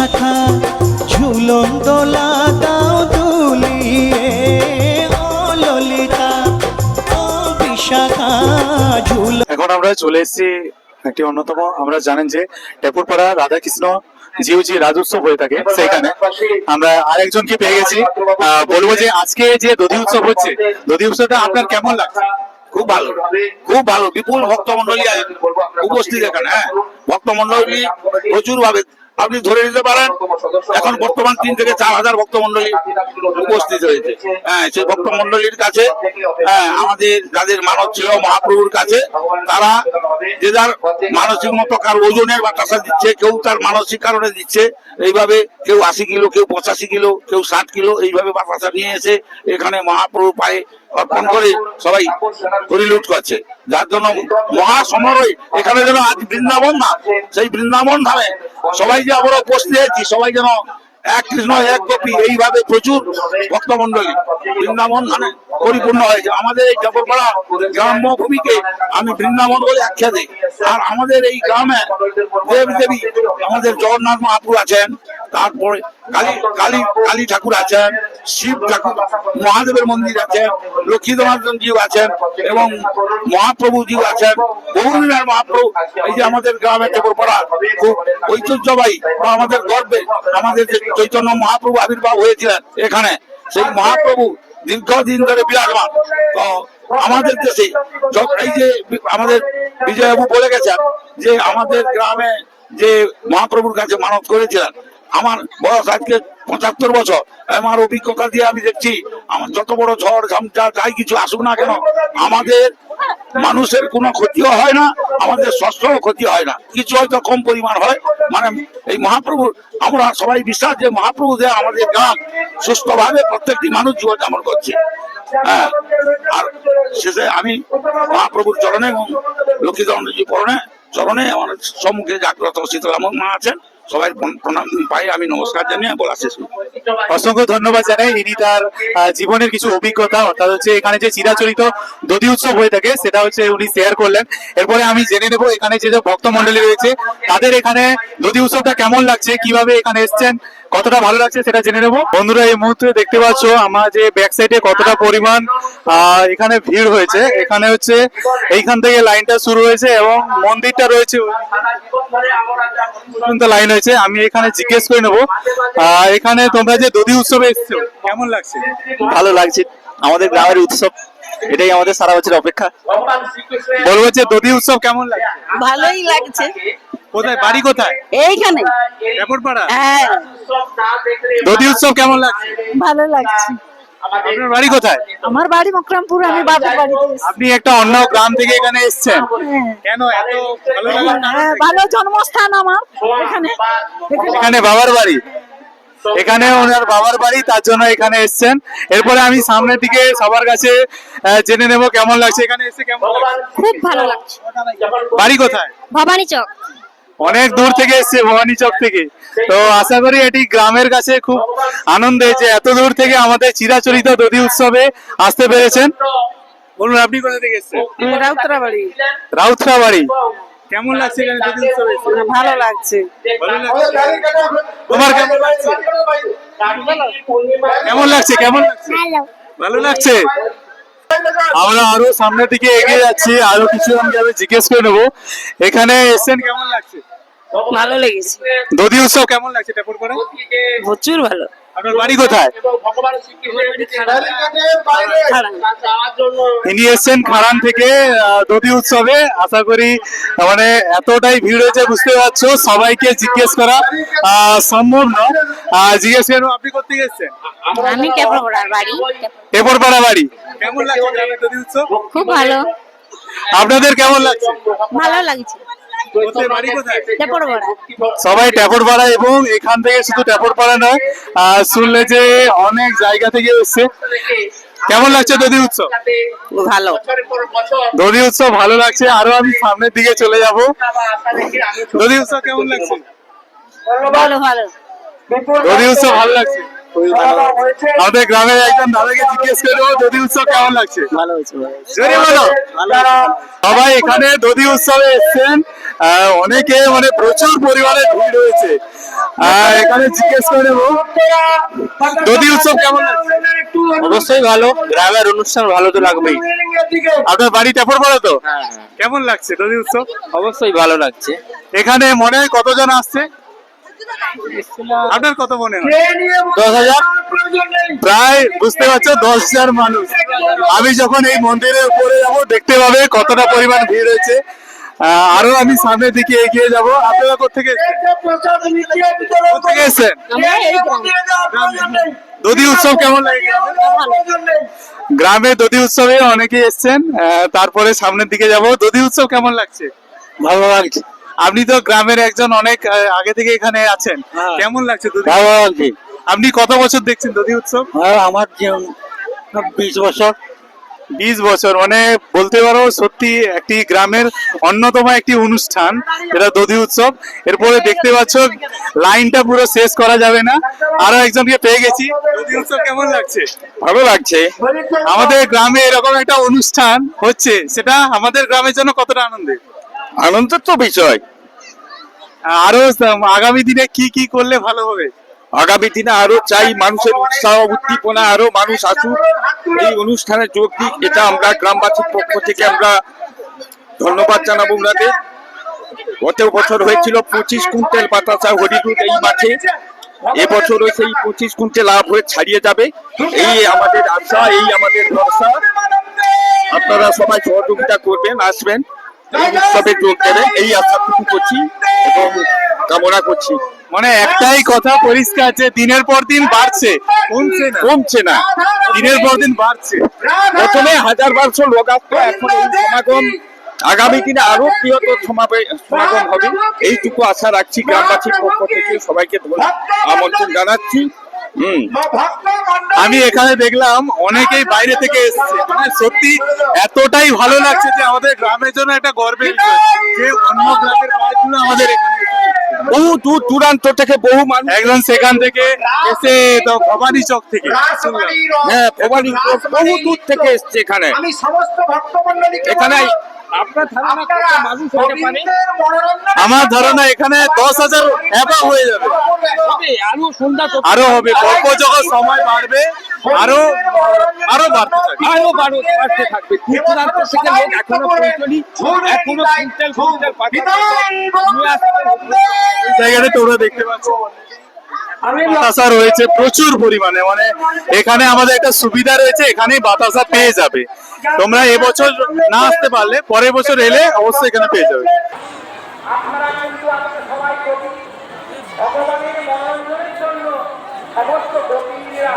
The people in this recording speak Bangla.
বিশাখা ঝুলন দোলা দাও দুলিয়ে, ও ললিতা ও বিশাখা ঝুলন। এখন আমরা চলে এসেছি একটি অন্যতম, আমরা জানেন যে টেপুরপাড়া রাধাকৃষ্ণ জিউজি রাজোৎসব হয়ে থাকে, সেইখানে আমরা আরেকজনকে পেয়ে গেছি। বলবো যে আজকে যে দধি উৎসব হচ্ছে, দধি উৎসবটা আপনার কেমন লাগছে? খুব ভালো, খুব ভালো। বিপুল ভক্তমন্ডলী উপস্থিত এখানে। হ্যাঁ, ভক্তমন্ডলী প্রচুর ভাবে আপনি ধরে নিতে পারেন এখন বর্তমান 3 থেকে 4 হাজার ভক্তমন্ডলী উপস্থিত হয়েছে। হ্যাঁ, সেই ভক্তমন্ডলীর কাছে আমাদের যাদের মানব ছিল মহাপ্রভুর কাছে, তারা যে যার মানসিক মতো কার ওজনের বাতাসা দিচ্ছে, কেউ তার মানসিক কারণে দিচ্ছে। এইভাবে কেউ 80 কিলো, কেউ 85 কিলো, কেউ 60 কিলো, এইভাবে বাতাসা নিয়ে এসে এখানে মহাপ্রভুর পায়ে অর্পণ করে সবাই পরিলুট করছে। যার জন্য মহা সমারোহ এখানে যেন আজ বৃন্দাবন ধাম, সেই বৃন্দাবন ধামে সবাই যে আমরা উপস্থিত হয়েছি, সবাই যেন এক কৃষ্ণ এক গোপী, এইভাবে প্রচুর ভক্তমন্ডলী বৃন্দাবন ধামে পরিপূর্ণ হয়েছে। আমাদের এই টেপুরপাড়া গ্রাম্য ভূমিকে আমি বৃন্দাবন বলে আখ্যা দিই। আর আমাদের এই গ্রামে দেব দেবী আমাদের জগন্নাথ মহাপ্রভু আছেন, তারপরে কালী কালী ঠাকুর আছেন, শিব ঠাকুর মহাদেবের মন্দির আছেন, লক্ষ্মী জনার্দন জিউ আছেন এবং মহাপ্রভু জিউ আছেন, বহুদিনের মহাপ্রভু। এই যে আমাদের গ্রামে টেপুরপাড়া খুব ঐতিহ্যবাহী বা আমাদের গর্বে, আমাদের যে চৈতন্য মহাপ্রভু আবির্ভাব হয়েছিলেন এখানে, সেই মহাপ্রভু দীর্ঘদিন ধরে বিরাজমান। তো আমাদের দেশে এই যে আমাদের বিজয়বাবু বলে গেছেন যে আমাদের গ্রামে যে মহাপ্রভুর কাছে মানত করেছিলেন, আমার বয়স আজকে 75 বছর। আমার অভিজ্ঞতা দিয়ে আমি দেখছি, আমার যত বড় ঝড় ঝামটা যাই কিছু আসুক না কেন, আমাদের মানুষের কোনো ক্ষতিও হয় না, আমাদের শস্যও ক্ষতি হয় না, কিছু হয়তো কম পরিমাণ হয়। মানে এই মহাপ্রভুর আমরা সবাই বিশ্বাস যে মহাপ্রভু যে আমাদের গ্রাম সুস্থভাবে প্রত্যেকটি মানুষ জীবনযাপন করছে। হ্যাঁ, আর শেষে আমি মহাপ্রভুর চরণে এবং লক্ষ্মী জননী চরণে আমার সম্মুখে জাগ্রত শীতলা মা আছেন, সবাই প্রণাম পাই, আমি নমস্কার জানিয়ে বলা শেষ। অসংখ্য ধন্যবাদ জানাই। ইনি তার জীবনের কিছু অভিজ্ঞতা, অর্থাৎ হচ্ছে এখানে যে চিরাচরিত দধি উৎসব হয়ে থাকে সেটা হচ্ছে উনি শেয়ার করলেন। এরপরে আমি জেনে নেবো এখানে যে ভক্ত মন্ডলী রয়েছে তাদের এখানে দধি উৎসবটা কেমন লাগছে, কিভাবে এখানে এসছেন, কতটা ভালো লাগছে সেটা জেনে নেবো। বন্ধুরা, এই মুহূর্তে দেখতে পাচ্ছ আমার যে ব্যাক সাইডে কতটা পরিমাণ এখানে ভিড় হয়েছে। এখানে হচ্ছে এইখান থেকে লাইনটা শুরু হয়েছে এবং মন্দিরটা রয়েছে পর্যন্ত লাইন হয়েছে। আমি এখানে জিজ্ঞেস করে নেবো, এখানে তোমরা যে দধি উৎসবে এসছো কেমন লাগছে? ভালো লাগছে, আমাদের গ্রামের উৎসব, এটাই আমাদের সারা বছর অপেক্ষা। বলবো যে দধি উৎসব কেমন লাগছে? ভালোই লাগছে। কোথায় বাড়ি, কোথায়? এইখানে টেপুরপাড়া। হ্যাঁ, দধি উৎসব কেমন লাগছে? ভালো লাগছে। আপনার বাড়ি কোথায়? আমার বাড়ি মকরামপুর, আমি বাপের বাড়িতে এসেছি। আপনি একটা অন্য গ্রাম থেকে এখানে এসেছেন, হ্যাঁ। কেন এত ভালো লাগলো? হ্যাঁ, ভালো জন্মস্থান আমার এখানে। এখানে বাবার বাড়ি, এখানে ওনার বাবার বাড়ি, তার জন্য এখানে এসেছেন। এরপরে আমি সামনের দিকে সবার কাছে জেনে নেব কেমন লাগছে এখানে এসে। কেমন লাগছে? খুব ভালো লাগছে। বাড়ি কোথায়? ভবানী চক। অনেক দূর থেকে এসছে, ভবানী চক থেকে। তো আশা করি এটি গ্রামের কাছে খুব আনন্দে যে এত দূর থেকে আমাদের চিরাচরিত দধি উৎসবে আসতে পেরেছেন। বলুন, আপনি কোথা থেকে এসেছেন? রাউতরা বাড়ি। রাউতরা বাড়ি। কেমন লাগছে এখানে দধি উৎসবে? ভালো লাগছে। ভালো লাগছে। তোমার কেমন লাগছে? কেমন লাগছে? কেমন লাগছে? ভালো লাগছে। আমরা আরো সামনের দিকে এগিয়ে যাচ্ছি, আরো কিছু আমি জিজ্ঞেস করে নেবো এখানে এসেছেন কেমন লাগছে? ভালো লেগেছে। দধি উৎসব কেমন লাগছে টেপুরপাড়া? প্রচুর ভালো। আপনার বাড়ি কোথায়? ইনি এসছেন খাড়ান থেকে দধি উৎসবে। আশা করি মানে এতটাই ভিড় হয়েছে, বুঝতে পারছো সবাইকে জিজ্ঞেস করা সম্ভব না। জিজ্ঞেস করবো, আপনি কোথেকে এসছেন? আমি টেপরপাড়ার বাড়ি। টেপুরপাড়া বাড়ি। কেমন লাগছে গ্রামের দধি উৎসব? খুব ভালো। আপনাদের কেমন লাগছে? ভালো লাগছে। বাড়ি কোথায়? টেপরপাড়া। সবাই টেপুরপাড়া, এবং এখান থেকে শুধু টেপুরপাড়া নয়, শুনলে যে অনেক জায়গা থেকে এসছে। কেমন লাগছে দধি উৎসব? ভালো। দধি উৎসব ভালো লাগছে। আরো আমি সামনের দিকে চলে যাব। দধি উৎসব কেমন লাগছে? ভালো ভালো। দধি উৎসব ভালো লাগছে। আমাদের গ্রামের একজন দাদাকে জিজ্ঞেস করবো দধি উৎসব কেমন লাগছে? ভালো হয়েছে। জোরে বলো। সবাই এখানে দধি উৎসবে এসছেন, অনেকে মানে প্রচুর পরিমাণে ভিড় হয়েছে। এখানে জিজ্ঞেস করে নেবো দধি উৎসব কেমন লাগছে? অবশ্যই ভালো, গ্রামের অনুষ্ঠান ভালো তো লাগবেই। আপনার বাড়ি টেপর পড়ে তো? কেমন লাগছে দধি উৎসব? অবশ্যই ভালো লাগছে। এখানে মনে হয় কতজন আসছে? আপনার কত মনে হয়? 10,000। প্রায় বুঝতে পারছো 10,000 মানুষ। আমি যখন এই মন্দিরের উপরে যাবো দেখতে পাবে কতটা পরিমাণ ভিড় হয়েছে। আরো আমি সামনের দিকে এগিয়ে যাব। আপনারা কোথেকে এসেছেন? দধি উৎসব কেমন লাগে? গ্রামে দধি উৎসবে অনেকেই এসেছেন। তারপরে সামনের দিকে যাব। দধি উৎসব কেমন লাগছে? ভালো লাগছে। আপনি তো গ্রামের একজন, অনেক আগে থেকে এখানে আছেন, কেমন লাগছে দধি? ভালো লাগছে। আপনি কত বছর দেখছেন দধি উৎসব? আমার 20 বছর। 20 বছর, মানে বলতে পারো সত্যি একটি গ্রামের অন্যতম একটি অনুষ্ঠান এটা দধি উৎসব। এরপরে দেখতে পাচ্ছ লাইনটা পুরো শেষ করা যাবে না, আরো একজনকে পেয়ে গেছি। দধি উৎসব কেমন লাগছে? ভালো লাগছে। আমাদের গ্রামে এরকম একটা অনুষ্ঠান হচ্ছে, সেটা আমাদের গ্রামের জন্য কতটা আনন্দের? আনন্দের তো বিষয়। আরো আগামী দিনে কি কি করলে ভালো হবে? আগামী দিনে আরো চাই মানুষের উৎসাহ উদ্দীপনা, আরো মানুষ আসুক, এই অনুষ্ঠানে যোগ দিক। এটা আমরা গ্রামবাসীর পক্ষ থেকে আমরা ধন্যবাদ জানাবো ওনাদের। গত বছর হয়েছিল 25 কুইন্টাল বাতাসা হরিদুধ এই মাঠে। এবছরও সেই 25 কুইন্টাল লাভ হয়ে ছাড়িয়ে যাবে, এই আমাদের আশা, এই আমাদের ভরসা। আপনারা সবাই সহযোগিতা করবেন, আসবেন, এই উৎসবে যোগ দেবেন, এই আশাটুকু করছি এবং কামনা করছি। মানে একটাই কথা পরিষ্কার যে দিনের পর দিন বাড়ছে, কমছে না। দিনের পর দিন বাড়ছে। প্রথমে 1000-1200 লোক আসতো, এখন এই সমাগম আগামী দিনে আরো বৃহত্তর সমাগম হবে, এইটুকু আশা রাখছি। গ্রামবাসীর পক্ষ থেকে সবাইকে আমন্ত্রণ জানাচ্ছি। আমি এখানে দেখলাম অনেকেই বাইরে থেকে এসেছে, মানে সত্যি এতটাই ভালো লাগছে যে আমাদের গ্রামের জন্য একটা গর্বের বিষয় যে অন্য গ্রামের বাইরে আমাদের এখানে বহু দূর দূরান্ত থেকে বহু মানুষ, একজন সেখান থেকে এসে তো ভবানী চক থেকে শুনলাম। হ্যাঁ, ভবানী বহু দূর থেকে এসছে এখানে। এখানে আপনার ধারণা কত মানুষ হতে পারে? আমার ধারণা এখানে 10,000 অ্যাবাভ হয়ে যাবে। আরো সন্ধ্যা আরো হবে, গল্প যখন সময় বাড়বে আরো আরো বাড়তে থাকবে, আরো বাড়তে থাকবে। দূর দূরান্ত থেকে লোক এখনো পৌঁছনি, এখনো কুইন্টাল নিয়ে আসতে এই জায়গাটা তোমরা দেখতে পাচ্ছ বাতাসা রয়েছে প্রচুর পরিমাণে। মানে এখানে আমাদের একটা সুবিধা রয়েছে, এখানেই বাতাসা পেয়ে যাবে। তোমরা এবছর না আসতে পারলে পরের বছর এলে অবশ্যই এখানে পেয়ে যাবে। আপনারা কিন্তু আমাকে সবাই কবি ভগবানের মনোরঞ্জনের জন্য সমস্ত কবিরা